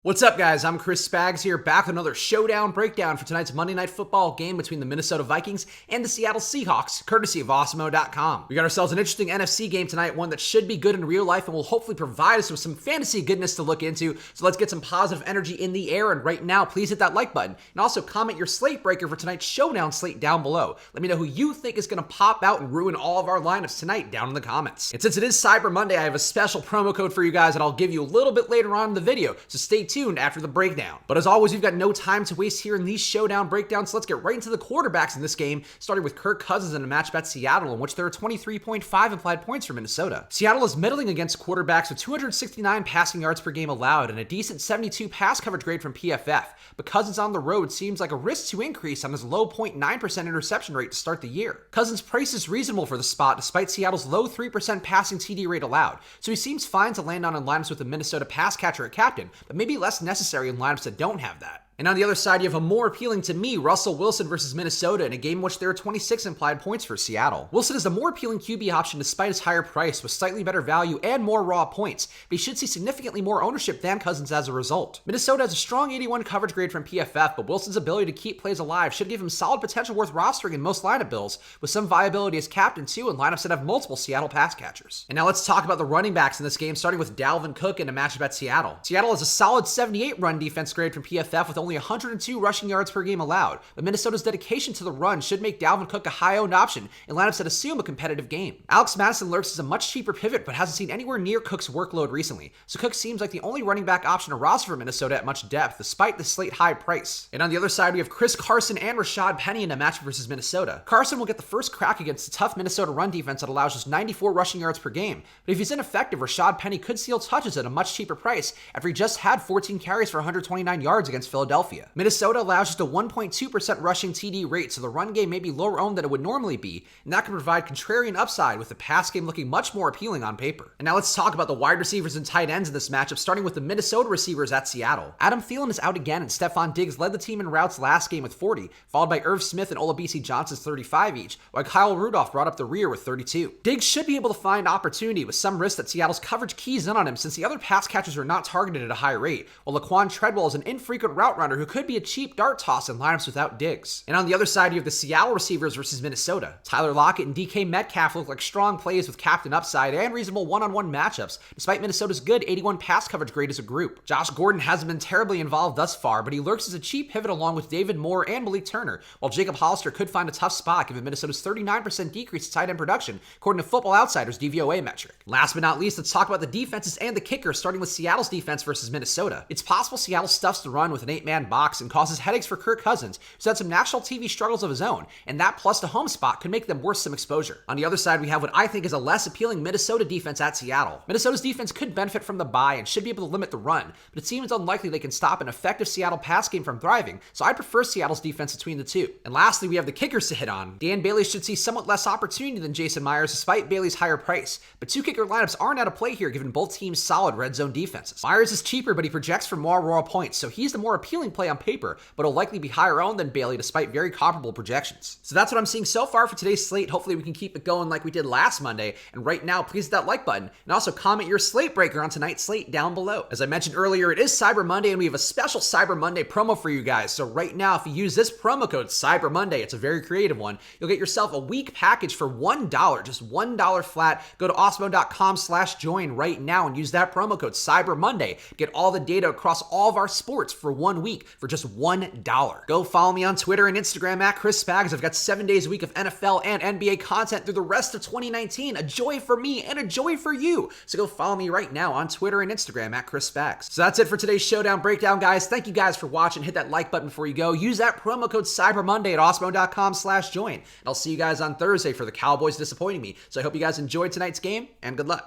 What's up, guys? I'm Chris Spags here, back with another showdown breakdown for tonight's Monday Night Football game between the Minnesota Vikings and the Seattle Seahawks, courtesy of Awesemo.com. We got ourselves an interesting NFC game tonight, one that should be good in real life and will hopefully provide us with some fantasy goodness to look into. So let's get some positive energy in the air, and right now, please hit that like button, and also comment your slate breaker for tonight's showdown slate down below. Let me know who you think is going to pop out and ruin all of our lineups tonight down in the comments. And since it is Cyber Monday, I have a special promo code for you guys that I'll give you a little bit later on in the video, so stay tuned after the breakdown. But as always, we've got no time to waste here in these showdown breakdowns, so let's get right into the quarterbacks in this game, starting with Kirk Cousins in a matchup at Seattle, in which there are 23.5 implied points for Minnesota. Seattle is middling against quarterbacks with 269 passing yards per game allowed and a decent 72 pass coverage grade from PFF, but Cousins on the road seems like a risk to increase on his low 0.9% interception rate to start the year. Cousins' price is reasonable for the spot despite Seattle's low 3% passing TD rate allowed, so he seems fine to land on in lineups with a Minnesota pass catcher at captain, but maybe less necessary in lineups that don't have that. And on the other side, you have a more appealing to me, Russell Wilson versus Minnesota in a game in which there are 26 implied points for Seattle. Wilson is a more appealing QB option despite his higher price with slightly better value and more raw points, but he should see significantly more ownership than Cousins as a result. Minnesota has a strong 81 coverage grade from PFF, but Wilson's ability to keep plays alive should give him solid potential worth rostering in most lineup builds, with some viability as captain too in lineups that have multiple Seattle pass catchers. And now let's talk about the running backs in this game, starting with Dalvin Cook in a matchup at Seattle. Seattle has a solid 78 run defense grade from PFF with only 102 rushing yards per game allowed, but Minnesota's dedication to the run should make Dalvin Cook a high-owned option in lineups that assume a competitive game. Alex Madison lurks as a much cheaper pivot, but hasn't seen anywhere near Cook's workload recently, so Cook seems like the only running back option to roster for Minnesota at much depth, despite the slate high price. And on the other side, we have Carson and Rashad Penny in a matchup versus Minnesota. Carson will get the first crack against a tough Minnesota run defense that allows just 94 rushing yards per game, but if he's ineffective, Rashad Penny could steal touches at a much cheaper price after he just had 14 carries for 129 yards against Philadelphia. Minnesota allows just a 1.2% rushing TD rate, so the run game may be lower owned than it would normally be, and that can provide contrarian upside with the pass game looking much more appealing on paper. And now let's talk about the wide receivers and tight ends in this matchup, starting with the Minnesota receivers at Seattle. Adam Thielen is out again, and Stephon Diggs led the team in routes last game with 40, followed by Irv Smith and Olabisi Johnson's 35 each, while Kyle Rudolph brought up the rear with 32. Diggs should be able to find opportunity with some risk that Seattle's coverage keys in on him since the other pass catchers are not targeted at a high rate, while Laquan Treadwell is an infrequent route runner who could be a cheap dart toss in lineups without Diggs. And on the other side, you have the Seattle receivers versus Minnesota. Tyler Lockett and DK Metcalf look like strong plays with captain upside and reasonable one-on-one matchups, despite Minnesota's good 81 pass coverage grade as a group. Josh Gordon hasn't been terribly involved thus far, but he lurks as a cheap pivot along with David Moore and Malik Turner, while Jacob Hollister could find a tough spot given Minnesota's 39% decrease in tight end production, according to Football Outsiders' DVOA metric. Last but not least, let's talk about the defenses and the kicker, starting with Seattle's defense versus Minnesota. It's possible Seattle stuffs the run with an 8-man box and causes headaches for Kirk Cousins, who's had some national TV struggles of his own, and that plus the home spot could make them worth some exposure. On the other side, we have what I think is a less appealing Minnesota defense at Seattle. Minnesota's defense could benefit from the bye and should be able to limit the run, but it seems unlikely they can stop an effective Seattle pass game from thriving, so I prefer Seattle's defense between the two. And lastly, we have the kickers to hit on. Dan Bailey should see somewhat less opportunity than Jason Myers despite Bailey's higher price, but two kicker lineups aren't out of play here given both teams' solid red zone defenses. Myers is cheaper, but he projects for more raw points, so he's the more appealing play on paper, but will likely be higher owned than Bailey despite very comparable projections. So that's what I'm seeing so far for today's slate. Hopefully we can keep it going like we did last Monday. And right now, please hit that like button and also comment your slate breaker on tonight's slate down below. As I mentioned earlier, it is Cyber Monday and we have a special Cyber Monday promo for you guys. So right now, if you use this promo code Cyber Monday, it's a very creative one, you'll get yourself a week package for $1, just $1 flat. Go to Awesemo.com/join right now and use that promo code Cyber Monday. Get all the data across all of our sports for 1 week for just $1. Go follow me on Twitter and Instagram at Chris Spags. I've got 7 days a week of NFL and NBA content through the rest of 2019. A joy for me and a joy for you. So go follow me right now on Twitter and Instagram at Chris Spags. So that's it for today's Showdown Breakdown, guys. Thank you guys for watching. Hit that like button before you go. Use that promo code Cyber Monday at Awesemo.com/join. And I'll see you guys on Thursday for the Cowboys disappointing me. So I hope you guys enjoyed tonight's game and good luck.